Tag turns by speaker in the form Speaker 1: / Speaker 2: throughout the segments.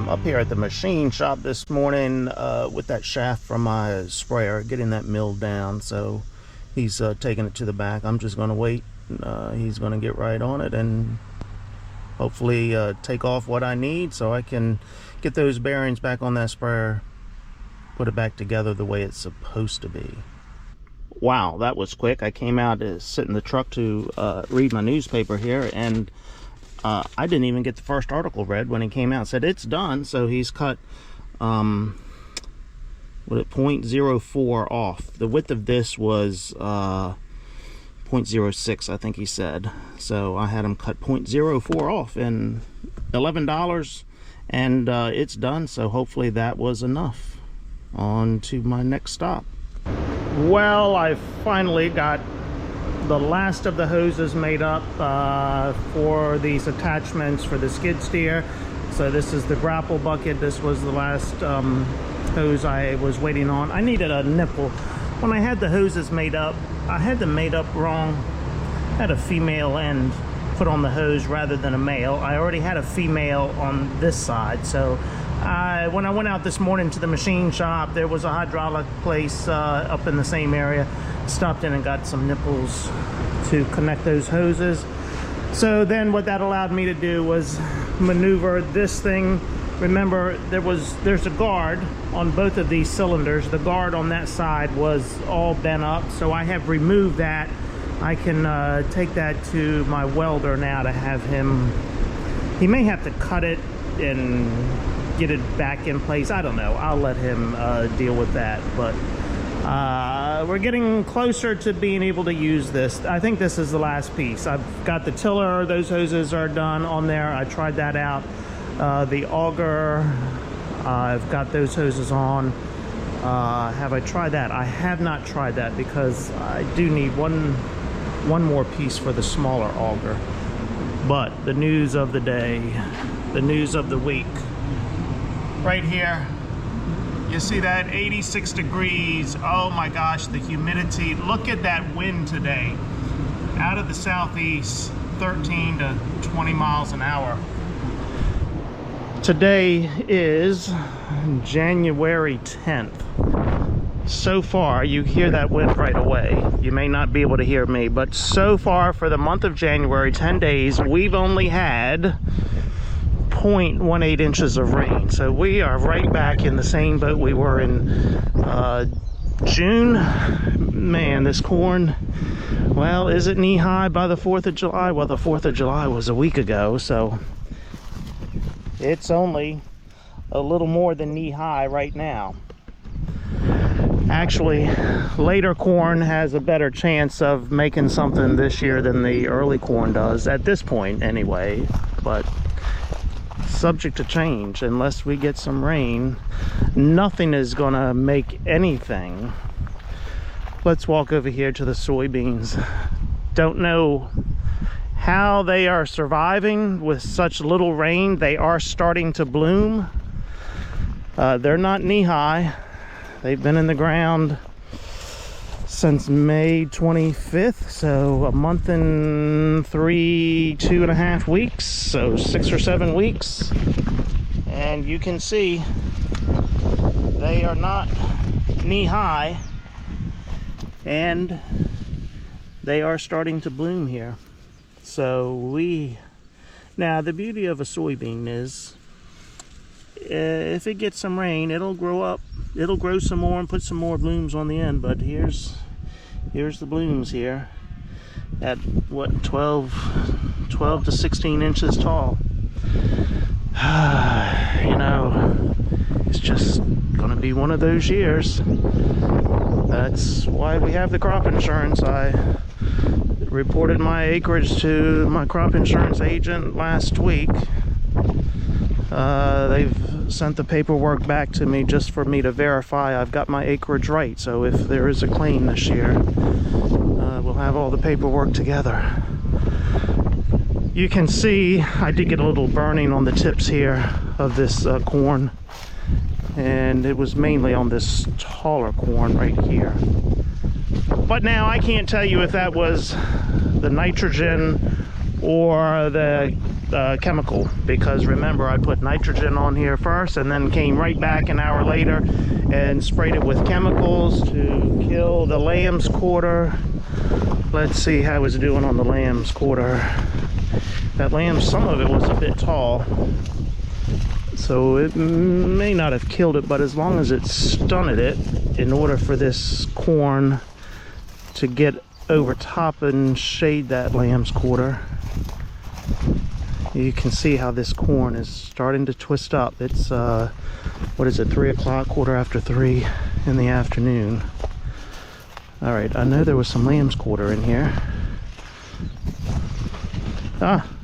Speaker 1: I'm up here at the machine shop this morning with that shaft from my sprayer, getting that milled down. So he's taking it to the back. I'm just going to wait. He's going to get right on it and hopefully take off what I need so I can get those bearings back on that sprayer, put it back together the way it's supposed to be. Wow, that was quick. I came out to sit in the truck to read my newspaper here, and I didn't even get the first article read when he came out. It said it's done, so he's cut what, 0.04 off. The width of this was 0.06, I think he said. So I had him cut 0.04 off and $11, and it's done. So hopefully that was enough. On to my next stop. Well, I finally got the last of the hoses made up for these attachments for the skid steer. So this is the grapple bucket. This was the last hose I was waiting on. I needed a nipple. When I had the hoses made up, I had them made up wrong. I had a female end put on the hose rather than a male. I already had a female on this side, so when I went out this morning to the machine shop, there was a hydraulic place up in the same area. Stopped in and got some nipples to connect those hoses. So then what that allowed me to do was maneuver this thing. Remember, there's a guard on both of these cylinders. The guard on that side was all bent up, so I have removed that. I can take that to my welder now to have him. He may have to cut it and get it back in place. I don't know. I'll let him deal with that. But we're getting closer to being able to use this. I think this is the last piece. I've got the tiller. Those hoses are done on there. I tried that out. The auger, I've got those hoses on. Have I tried that? I have not tried that because I do need one more piece for the smaller auger. But the news of the day, the news of the week, right here, you see that 86 degrees. Oh my gosh, the humidity. Look at that wind today. Out of the southeast, 13 to 20 miles an hour. Today is January 10th. So far, you hear that wind right away. You may not be able to hear me, but so far for the month of January, 10 days, we've only had 0.18 inches of rain. So we are right back in the same boat we were in June. Man, this corn, well, is it knee high by the 4th of July? Well, the 4th of July was a week ago, so it's only a little more than knee high right now. Actually, later corn has a better chance of making something this year than the early corn does, at this point anyway, but subject to change. Unless we get some rain, nothing is gonna make anything. Let's walk over here to the soybeans. Don't know how they are surviving with such little rain. They are starting to bloom. They're not knee high. They've been in the ground since May 25th, so a month and 2.5 weeks, so 6 or 7 weeks. And you can see they are not knee high, and they are starting to bloom here. So now the beauty of a soybean is if it gets some rain, it'll grow up. It'll grow some more and put some more blooms on the end. But here's the blooms here at what, 12 to 16 inches tall. You know, it's just gonna be one of those years. That's why we have the crop insurance. I reported my acreage to my crop insurance agent last week. They've sent the paperwork back to me just for me to verify I've got my acreage right. So if there is a claim this year, we'll have all the paperwork together. You can see I did get a little burning on the tips here of this corn, and it was mainly on this taller corn right here. But now I can't tell you if that was the nitrogen or the chemical, because remember I put nitrogen on here first and then came right back an hour later and sprayed it with chemicals to kill the lamb's quarter. Let's see how it's doing on the lamb's quarter. That lamb, some of it was a bit tall, so it may not have killed it, but as long as it stunted it, in order for this corn to get over top and shade that lamb's quarter, you can see how this corn is starting to twist up. It's what is it, 3 o'clock, quarter after 3 in the afternoon. All right, I know there was some lamb's quarter in here.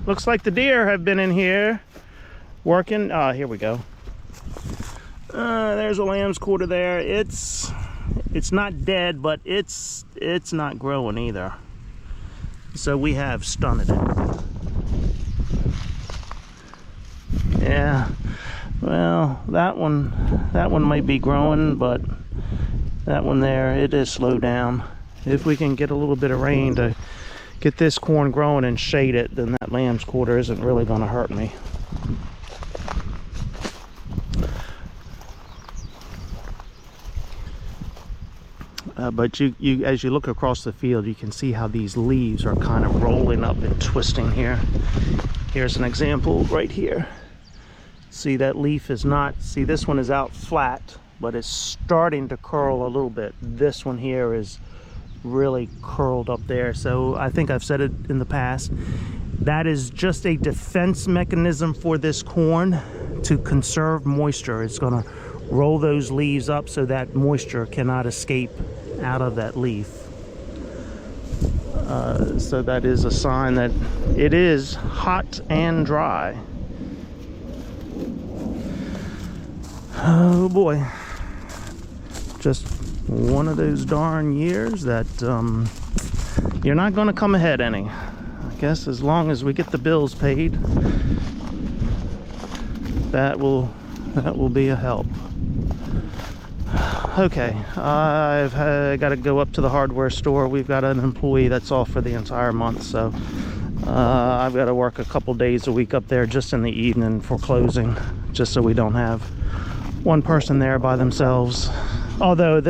Speaker 1: Looks like the deer have been in here working. Here we go. There's a lamb's quarter there. It's not dead, but it's not growing either. So we have stunted it. Yeah, well, that one might be growing, but that one there, it is slowed down. If we can get a little bit of rain to get this corn growing and shade it, then that lamb's quarter isn't really going to hurt me. But you as you look across the field, you can see how these leaves are kind of rolling up and twisting here. Here's an example right here. See, that leaf is not, see, this one is out flat, but it's starting to curl a little bit. This one here is really curled up there. So I think I've said it in the past, that is just a defense mechanism for this corn to conserve moisture. It's going to roll those leaves up so that moisture cannot escape out of that leaf. So that is a sign that it is hot and dry. Oh boy, just one of those darn years that you're not going to come ahead any. I guess as long as we get the bills paid, that will be a help. Okay, I've got to go up to the hardware store. We've got an employee that's off for the entire month, so I've got to work a couple days a week up there just in the evening for closing, just so we don't have one person there by themselves. Although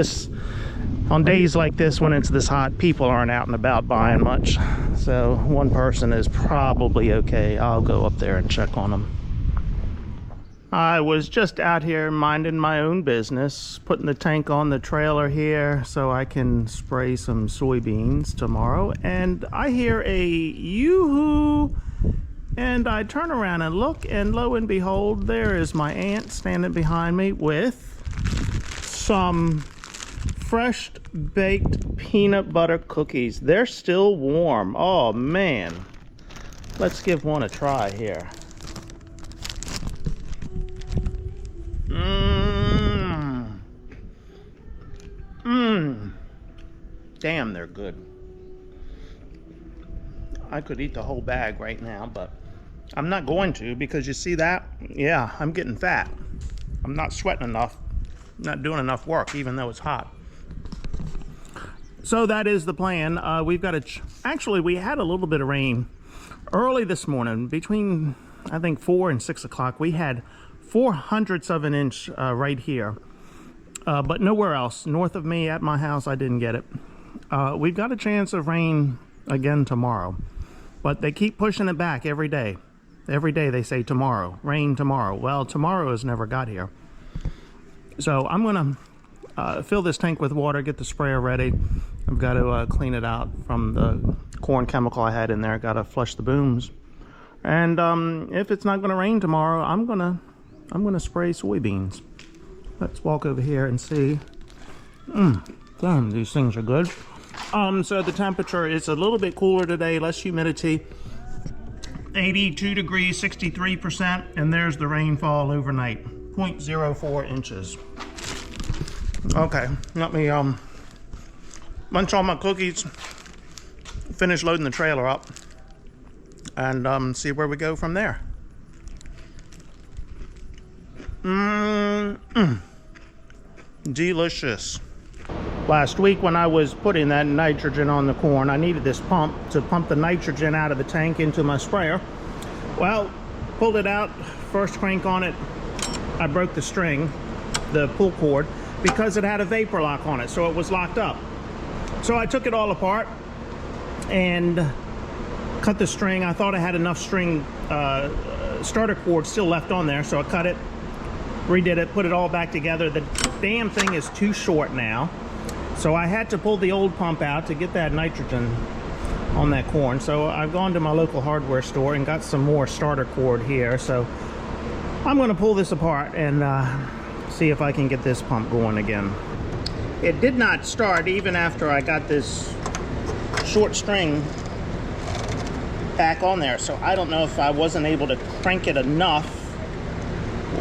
Speaker 1: on days like this, when it's this hot, people aren't out and about buying much, so one person is probably okay. I'll go up there and check on them. I was just out here minding my own business, putting the tank on the trailer here so I can spray some soybeans tomorrow, and I hear a yoo-hoo, and I turn around and look, and lo and behold, there is my aunt standing behind me with some fresh baked peanut butter cookies. They're still warm. Oh man, let's give one a try here. Damn, they're good. I could eat the whole bag right now, but I'm not going to, because you see that? Yeah, I'm getting fat. I'm not sweating enough. I'm not doing enough work, even though it's hot. So that is the plan. We've got actually, we had a little bit of rain early this morning, between I think 4 and 6 o'clock. We had 0.04 of an inch right here, but nowhere else. North of me at my house, I didn't get it. We've got a chance of rain again tomorrow, but they keep pushing it back every day. Every day they say tomorrow, rain tomorrow. Well, tomorrow has never got here. So I'm gonna fill this tank with water, get the sprayer ready. I've got to clean it out from the corn chemical I had in there. Got to flush the booms. And if it's not gonna rain tomorrow, I'm gonna spray soybeans. Let's walk over here and see. Damn, these things are good. So the temperature is a little bit cooler today, less humidity. 82 degrees, 63%, and there's the rainfall overnight, 0.04 inches. Okay, let me munch all my cookies, finish loading the trailer up, and see where we go from there. Delicious. Last week when I was putting that nitrogen on the corn, I needed this pump to pump the nitrogen out of the tank into my sprayer. Well, pulled it out, first crank on it, I broke the string, the pull cord, because it had a vapor lock on it, so it was locked up. So I took it all apart and cut the string. I thought I had enough string, starter cord still left on there, so I cut it, redid it, put it all back together. The damn thing is too short now, so I had to pull the old pump out to get that nitrogen on that corn. So I've gone to my local hardware store and got some more starter cord here. So I'm going to pull this apart and see if I can get this pump going again. It did not start even after I got this short string back on there, so I don't know if I wasn't able to crank it enough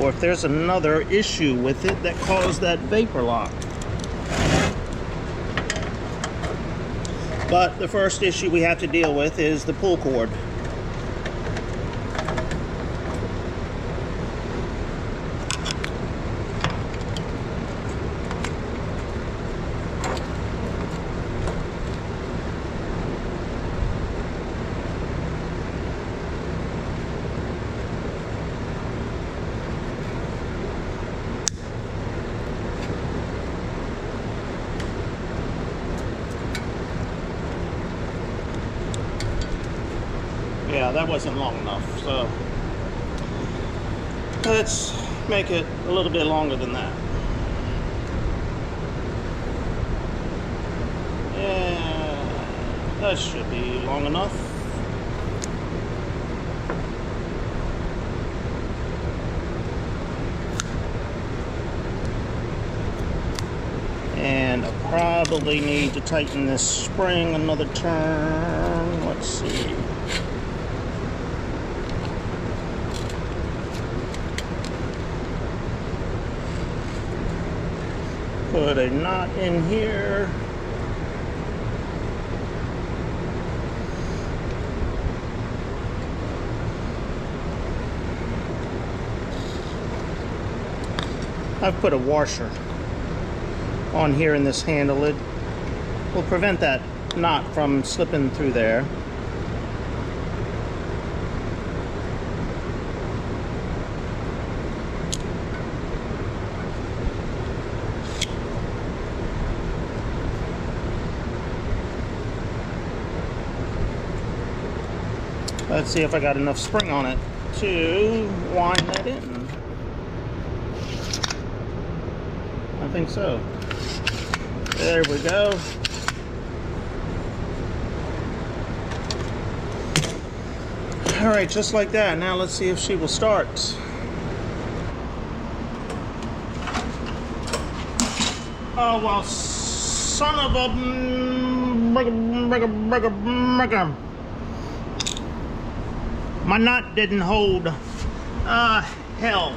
Speaker 1: or if there's another issue with it that caused that vapor lock. But the first issue we have to deal with is the pull cord. Yeah, that wasn't long enough, so let's make it a little bit longer than that. Yeah, that should be long enough. And I probably need to tighten this spring another turn. Let's see. Put a knot in here. I've put a washer on here in this handle. It will prevent that knot from slipping through there. Let's see if I got enough spring on it to wind that in. I think so. There we go. All right, just like that. Now let's see if she will start. Oh, well, son of a... My knot didn't hold. Hell.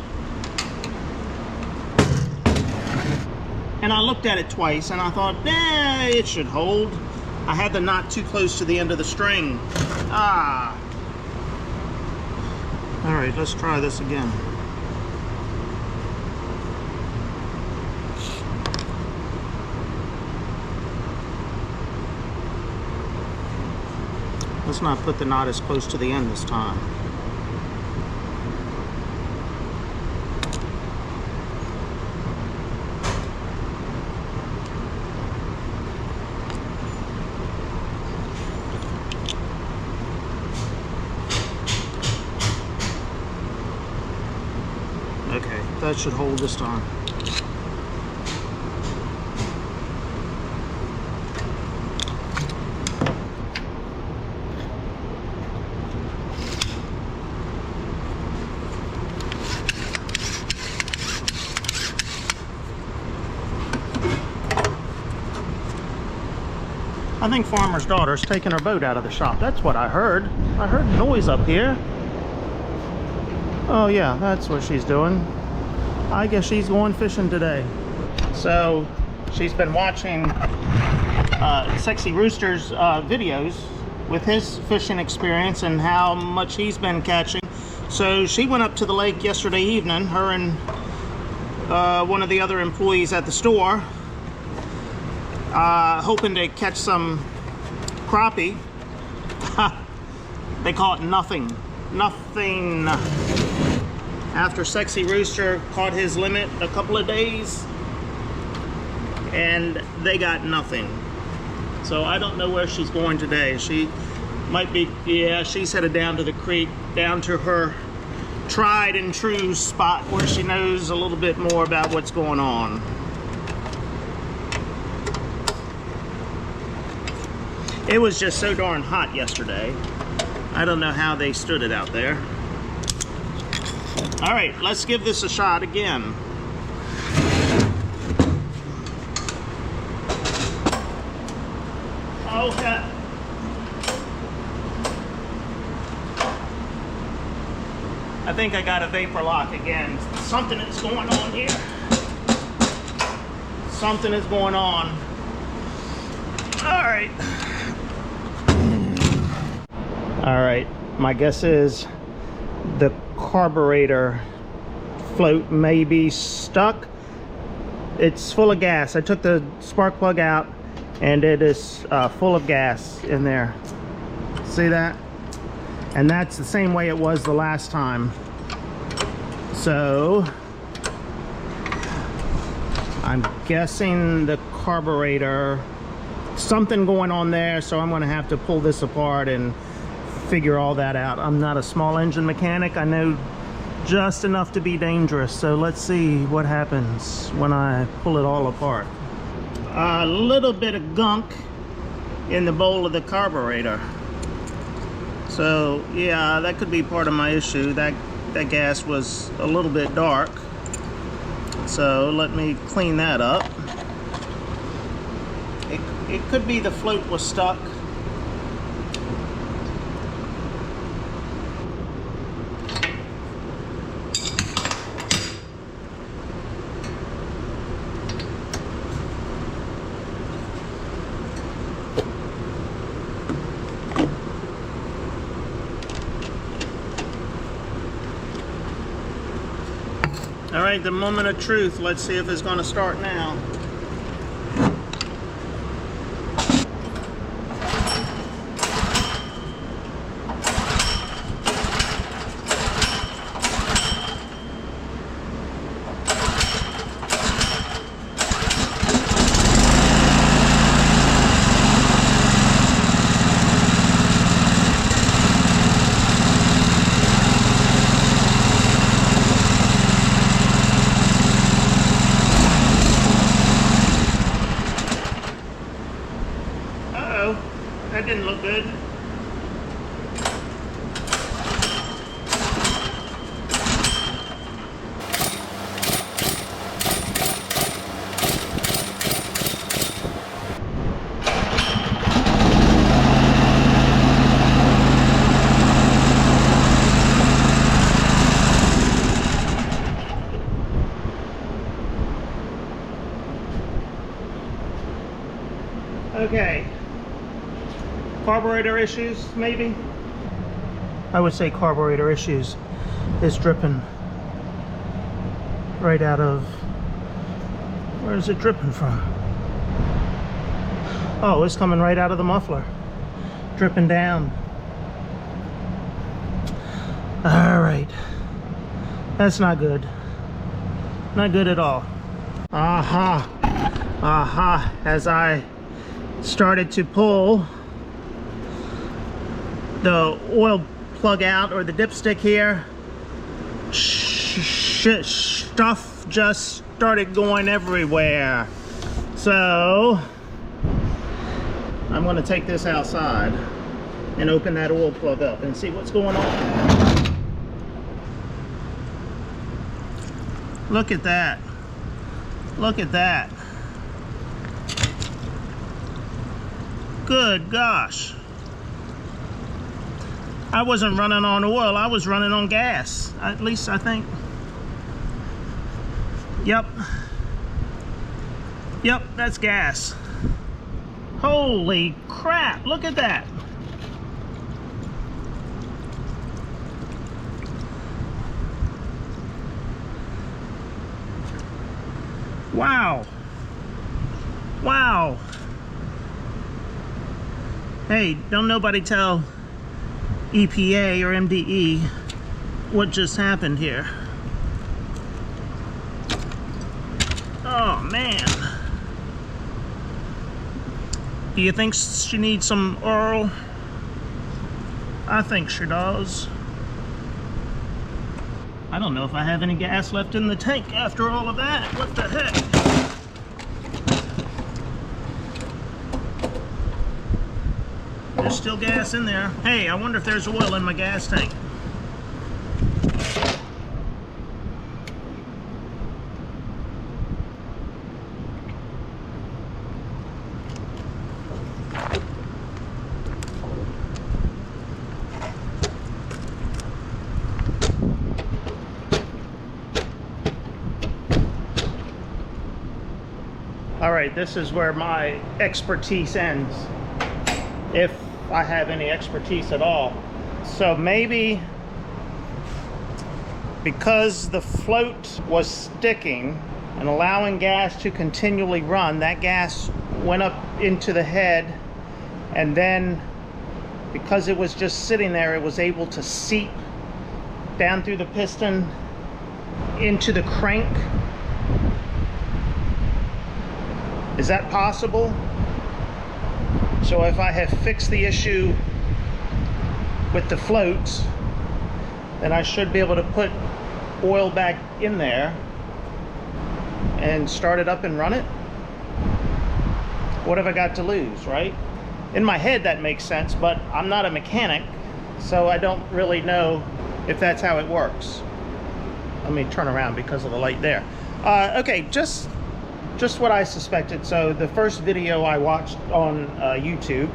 Speaker 1: And I looked at it twice and I thought, it should hold. I had the knot too close to the end of the string. All right, let's try this again. Let's not put the knot as close to the end this time. Okay, that should hold this time. I think Farmer's daughter's taking her boat out of the shop. That's what I heard. I heard noise up here. Oh yeah, that's what she's doing. I guess she's going fishing today. So she's been watching Sexy Rooster's videos with his fishing experience and how much he's been catching. So she went up to the lake yesterday evening, her and one of the other employees at the store, hoping to catch some crappie. They caught nothing. nothing. After Sexy Rooster caught his limit a couple of days, and they got nothing. So I don't know where she's going today. She might be, yeah, she's headed down to the creek, down to her tried and true spot where she knows a little bit more about what's going on. It was just so darn hot yesterday. I don't know how they stood it out there. All right, let's give this a shot again. Oh, heck. I think I got a vapor lock again. Something is going on here. Something is going on. All right. All right, my guess is the carburetor float may be stuck. It's full of gas. I took the spark plug out and it is full of gas in there. See that? And that's the same way it was the last time. So I'm guessing the carburetor, something going on there, so I'm gonna have to pull this apart and figure all that out. I'm not a small engine mechanic. I know just enough to be dangerous. So let's see what happens when I pull it all apart. A little bit of gunk in the bowl of the carburetor. So yeah, that could be part of my issue. That gas was a little bit dark. So let me clean that up. It could be the float was stuck. All right, the moment of truth. Let's see if it's going to start now. That didn't look good. Okay. Carburetor issues, maybe? I would say carburetor issues. It's dripping right out of... Where is it dripping from? Oh, it's coming right out of the muffler. Dripping down. Alright. That's not good. Not good at all. Aha. Aha. As I started to pull the oil plug out, or the dipstick here, stuff just started going everywhere. So I'm going to take this outside and open that oil plug up and see what's going on. Look at that. Look at that. Good gosh. I wasn't running on oil, I was running on gas. At least I think. Yep. Yep, that's gas. Holy crap, look at that. Wow. Wow. Hey, don't nobody tell EPA or MDE what just happened here. Oh man. Do you think she needs some oil? I think she does. I don't know if I have any gas left in the tank after all of that. What the heck? There's still gas in there. Hey, I wonder if there's oil in my gas tank. All right, this is where my expertise ends, if I have any expertise at all. So maybe because the float was sticking and allowing gas to continually run, that gas went up into the head, and then because it was just sitting there, it was able to seep down through the piston into the crank. Is that possible? So if I have fixed the issue with the floats, then I should be able to put oil back in there and start it up and run it. What have I got to lose, right? In my head that makes sense, but I'm not a mechanic, so I don't really know if that's how it works. Let me turn around because of the light there. Okay, just what I suspected. So the first video I watched on YouTube,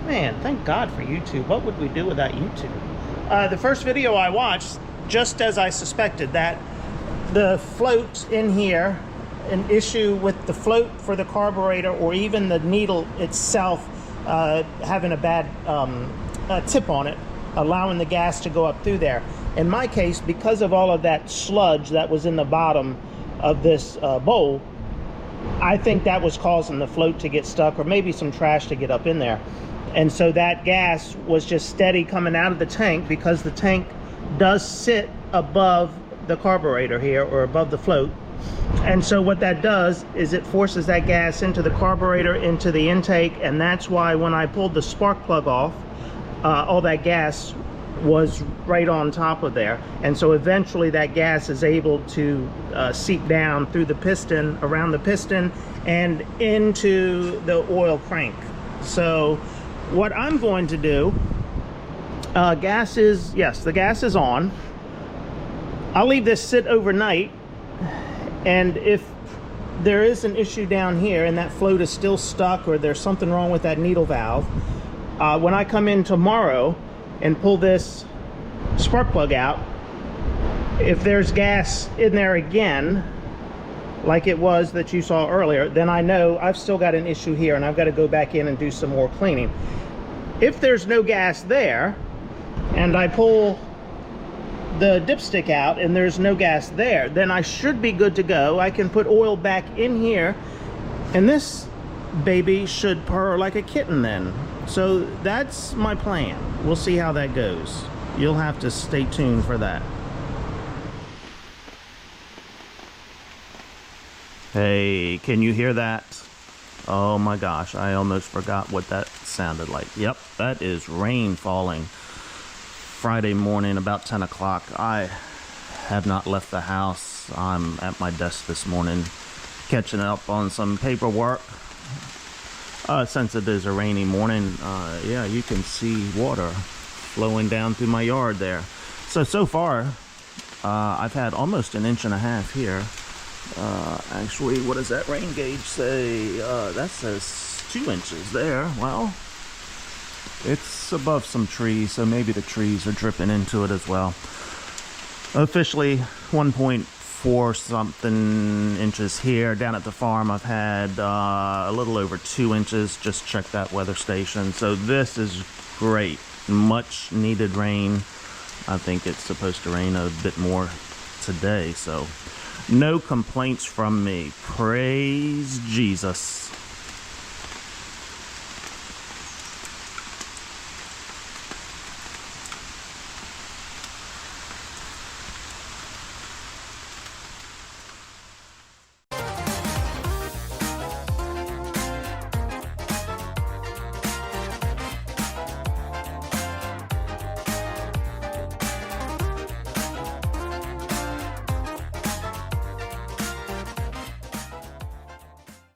Speaker 1: man, thank God for YouTube. What would we do without YouTube? The first video I watched, just as I suspected, that the float in here, an issue with the float for the carburetor or even the needle itself having a bad tip on it, allowing the gas to go up through there. In my case, because of all of that sludge that was in the bottom of this bowl, I think that was causing the float to get stuck, or maybe some trash to get up in there. And so that gas was just steady coming out of the tank, because the tank does sit above the carburetor here, or above the float. And so what that does is it forces that gas into the carburetor, into the intake, and that's why when I pulled the spark plug off, all that gas was right on top of there. And so eventually that gas is able to seep down through the piston, around the piston, and into the oil crank. So what I'm going to do, gas is, yes, the gas is on. I'll leave this sit overnight, and if there is an issue down here and that float is still stuck, or there's something wrong with that needle valve, when I come in tomorrow and pull this spark plug out, if there's gas in there again, like it was that you saw earlier, then I know I've still got an issue here and I've got to go back in and do some more cleaning. If there's no gas there, and I pull the dipstick out and there's no gas there, then I should be good to go. I can put oil back in here, and this baby should purr like a kitten then. So that's my plan. We'll see how that goes. You'll have to stay tuned for that. Hey, can you hear that? Oh my gosh, I almost forgot what that sounded like. Yep, that is rain falling. Friday morning about 10 o'clock. I have not left the house. I'm at my desk this morning catching up on some paperwork. Since it is a rainy morning, yeah, you can see water flowing down through my yard there. So far, I've had almost 1.5 inches here. Actually, what does that rain gauge say? That says 2 inches there. Well, it's above some trees, so maybe the trees are dripping into it as well. Officially 1.4 something inches here. Down at the farm, I've had a little over 2 inches. Just checked that weather station. So this is great. Much needed rain. I think it's supposed to rain a bit more today, so no complaints from me. Praise Jesus.